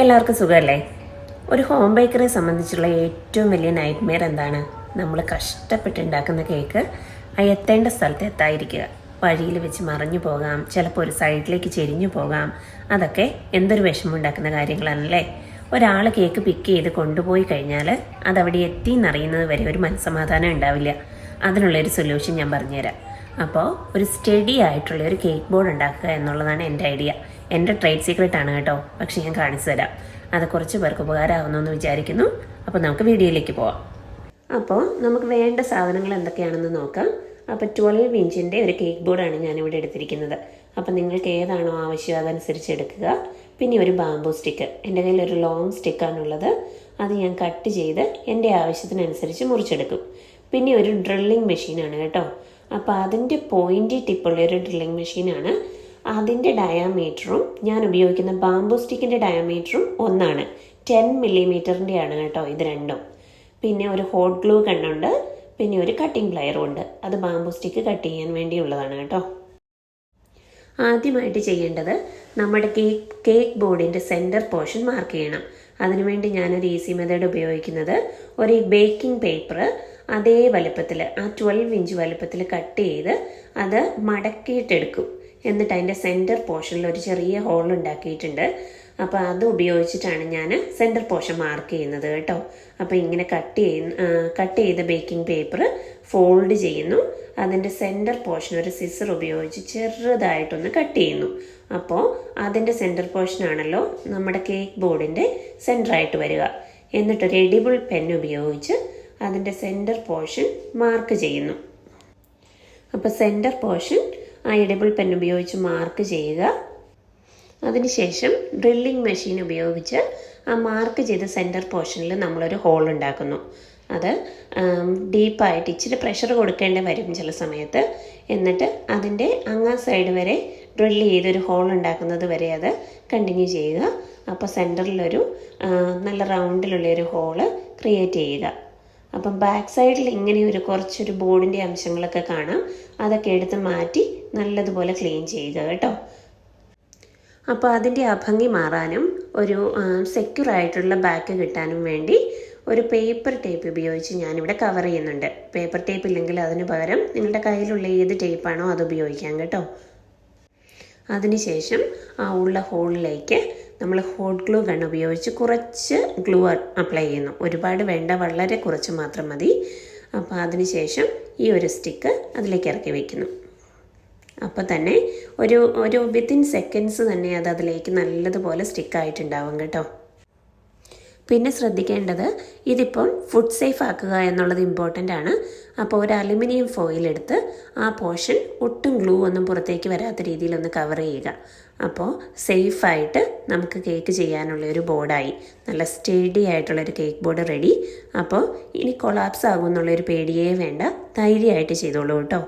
എല്ലാവർക്കും സുഖമല്ലേ? ഒരു ഹോം ബേക്കറിയെ സംബന്ധിച്ചുള്ള ഏറ്റവും വലിയ നൈറ്റ്മെയർ എന്താണ്? നമ്മൾ കഷ്ടപ്പെട്ടുണ്ടാക്കുന്ന കേക്ക് എത്തേണ്ട സ്ഥലത്ത് എത്താതിരിക്കുക. വഴിയിൽ വെച്ച് മറിഞ്ഞു പോകാം, ചിലപ്പോൾ ഒരു സൈഡിലേക്ക് ചെരിഞ്ഞു പോകാം. അതൊക്കെ എന്തൊരു വിഷമമുണ്ടാക്കുന്ന കാര്യങ്ങളാണല്ലേ. ഒരാൾ കേക്ക് പിക്ക് ചെയ്ത് കൊണ്ടുപോയി കഴിഞ്ഞാൽ അതവിടെ എത്തിയെന്നറിയുന്നത് വരെ ഒരു മനസ്സമാധാനം ഉണ്ടാവില്ല. അതിനുള്ളൊരു സൊല്യൂഷൻ ഞാൻ പറഞ്ഞുതരാം. അപ്പോൾ ഒരു സ്റ്റഡി ആയിട്ടുള്ള ഒരു കേക്ക് ബോർഡ് ഉണ്ടാക്കുക എന്നുള്ളതാണ് എൻ്റെ ഐഡിയ. എൻ്റെ ട്രേഡ് സീക്രട്ട് ആണ് കേട്ടോ, പക്ഷെ ഞാൻ കാണിച്ചു തരാം. അത് കുറച്ച് പേർക്ക് ഉപകാരമാവുന്നു എന്ന് വിചാരിക്കുന്നു. അപ്പോൾ നമുക്ക് വീഡിയോയിലേക്ക് പോവാം. അപ്പോൾ നമുക്ക് വേണ്ട സാധനങ്ങൾ എന്തൊക്കെയാണെന്ന് നോക്കാം. അപ്പോൾ 12 ഇഞ്ചിൻ്റെ ഒരു കേക്ക് ബോർഡാണ് ഞാനിവിടെ എടുത്തിരിക്കുന്നത്. അപ്പോൾ നിങ്ങൾക്ക് ഏതാണോ ആവശ്യം അതനുസരിച്ച് എടുക്കുക. പിന്നെ ഒരു ബാംബൂ സ്റ്റിക്ക്, എൻ്റെ കയ്യിൽ ഒരു ലോങ് സ്റ്റിക്കാണുള്ളത്. അത് ഞാൻ കട്ട് ചെയ്ത് എൻ്റെ ആവശ്യത്തിനനുസരിച്ച് മുറിച്ചെടുക്കും. പിന്നെ ഒരു ഡ്രില്ലിംഗ് മെഷീനാണ് കേട്ടോ. അപ്പോൾ അതിൻ്റെ പോയിൻ്റ് ടിപ്പുള്ള ഒരു ഡ്രില്ലിംഗ് മെഷീനാണ്. അതിൻ്റെ ഡയാമീറ്ററും ഞാൻ ഉപയോഗിക്കുന്ന ബാംബൂ സ്റ്റിക്കിൻ്റെ ഡയാമീറ്ററും ഒന്നാണ്. 10 മില്ലിമീറ്ററിൻ്റെ ആണ് കേട്ടോ ഇത് രണ്ടും. പിന്നെ ഒരു ഹോട്ട് ഗ്ലൂ ഗണ്ണുണ്ട്. പിന്നെ ഒരു കട്ടിംഗ് പ്ലയറും ഉണ്ട്. അത് ബാംബൂ സ്റ്റിക്ക് കട്ട് ചെയ്യാൻ വേണ്ടിയുള്ളതാണ് കേട്ടോ. ആദ്യമായിട്ട് ചെയ്യേണ്ടത് നമ്മുടെ കേക്ക് ബോർഡിൻ്റെ സെൻറ്റർ പോർഷൻ മാർക്ക് ചെയ്യണം. അതിനുവേണ്ടി ഞാനൊരു ഈസി മെത്തേഡ് ഉപയോഗിക്കുന്നത് ഒരു ബേക്കിംഗ് പേപ്പർ അതേ വലുപ്പത്തിൽ, ആ 12 ഇഞ്ച് വലുപ്പത്തിൽ കട്ട് ചെയ്ത് അത് മടക്കിയിട്ടെടുക്കും. എന്നിട്ട് അതിൻ്റെ സെൻറ്റർ പോർഷനിൽ ഒരു ചെറിയ ഹോൾ ഉണ്ടാക്കിയിട്ടുണ്ട്. അപ്പോൾ അത് ഉപയോഗിച്ചിട്ടാണ് ഞാൻ സെൻറ്റർ പോർഷൻ മാർക്ക് ചെയ്യുന്നത് കേട്ടോ. അപ്പോൾ ഇങ്ങനെ കട്ട് ചെയ്ത ബേക്കിംഗ് പേപ്പർ ഫോൾഡ് ചെയ്യുന്നു. അതിൻ്റെ സെൻറ്റർ പോർഷൻ ഒരു സിസർ ഉപയോഗിച്ച് ചെറുതായിട്ടൊന്ന് കട്ട് ചെയ്യുന്നു. അപ്പോൾ അതിൻ്റെ സെൻറ്റർ പോർഷനാണല്ലോ നമ്മുടെ കേക്ക് ബോർഡിൻ്റെ സെൻറ്ററായിട്ട് വരിക. എന്നിട്ടൊരു എഡിബിൾ പെൻ ഉപയോഗിച്ച് അതിൻ്റെ സെൻറ്റർ പോർഷൻ മാർക്ക് ചെയ്യുന്നു. അപ്പോൾ സെൻറ്റർ പോർഷൻ ആ എഡിബിൾ പെൻ ഉപയോഗിച്ച് മാർക്ക് ചെയ്യുക. അതിനുശേഷം ഡ്രില്ലിംഗ് മെഷീൻ ഉപയോഗിച്ച് ആ മാർക്ക് ചെയ്ത സെൻറ്റർ പോർഷനിൽ നമ്മളൊരു ഹോൾ ഉണ്ടാക്കുന്നു. അത് ഡീപ്പായിട്ട് ഇച്ചിരി പ്രഷർ കൊടുക്കേണ്ടി വരും ചില സമയത്ത്. എന്നിട്ട് അതിൻ്റെ അങ്ങാ സൈഡ് വരെ ഡ്രില്ല് ചെയ്തൊരു ഹോൾ ഉണ്ടാക്കുന്നത് വരെ അത് കണ്ടിന്യൂ ചെയ്യുക. അപ്പോൾ സെൻറ്ററിലൊരു നല്ല റൗണ്ടിലുള്ളൊരു ഹോള് ക്രിയേറ്റ് ചെയ്യുക. അപ്പം ബാക്ക് സൈഡിൽ ഇങ്ങനെ കുറച്ചൊരു ബോർഡിൻ്റെ അംശങ്ങളൊക്കെ കാണാം. അതൊക്കെ എടുത്ത് മാറ്റി നല്ലതുപോലെ ക്ലീൻ ചെയ്യുക കേട്ടോ. അപ്പോൾ അതിൻ്റെ അഭംഗി മാറാനും ഒരു സെക്യൂർ ആയിട്ടുള്ള ബാക്ക് കിട്ടാനും വേണ്ടി ഒരു പേപ്പർ ടേപ്പ് ഉപയോഗിച്ച് ഞാനിവിടെ കവർ ചെയ്യുന്നുണ്ട്. പേപ്പർ ടേപ്പ് ഇല്ലെങ്കിൽ അതിന് പകരം നിങ്ങളുടെ കയ്യിലുള്ള ഏത് ടേപ്പാണോ അത് ഉപയോഗിക്കാം കേട്ടോ. അതിനുശേഷം ആ ഉള്ള ഹോളിലേക്ക് നമ്മൾ ഹോട്ട് ഗ്ലൂ ഗൺ ഉപയോഗിച്ച് കുറച്ച് ഗ്ലൂ അപ്ലൈ ചെയ്യുന്നു. ഒരുപാട് വേണ്ട, വളരെ കുറച്ച് മാത്രം മതി. അപ്പോൾ അതിനുശേഷം ഈ ഒരു സ്റ്റിക്ക് അതിലേക്ക് ഇറക്കി വയ്ക്കുന്നു. അപ്പോൾ തന്നെ ഒരു വിത്തിൻ സെക്കൻഡ്സ് തന്നെ അത് അതിലേക്ക് നല്ലതുപോലെ സ്റ്റിക്കായിട്ടുണ്ടാവും കേട്ടോ. പിന്നെ ശ്രദ്ധിക്കേണ്ടത്, ഇതിപ്പം ഫുഡ് സേഫ് ആക്കുക എന്നുള്ളത് ഇമ്പോർട്ടൻ്റ് ആണ്. അപ്പോൾ ഒരു അലുമിനിയം ഫോയിൽ എടുത്ത് ആ പോർഷൻ ഒട്ടും ഗ്ലൂ ഒന്നും പുറത്തേക്ക് വരാത്ത രീതിയിലൊന്ന് കവർ ചെയ്യുക. അപ്പോൾ സേഫായിട്ട് നമുക്ക് കേക്ക് ചെയ്യാനുള്ള ഒരു ബോർഡായി. നല്ല സ്റ്റഡി ആയിട്ടുള്ളൊരു കേക്ക് ബോർഡ് റെഡി. അപ്പോൾ ഇനി കൊളാപ്സ് ആകുമെന്നുള്ളൊരു പേടിയേ വേണ്ട, ധൈര്യമായിട്ട് ചെയ്തോളൂ കേട്ടോ.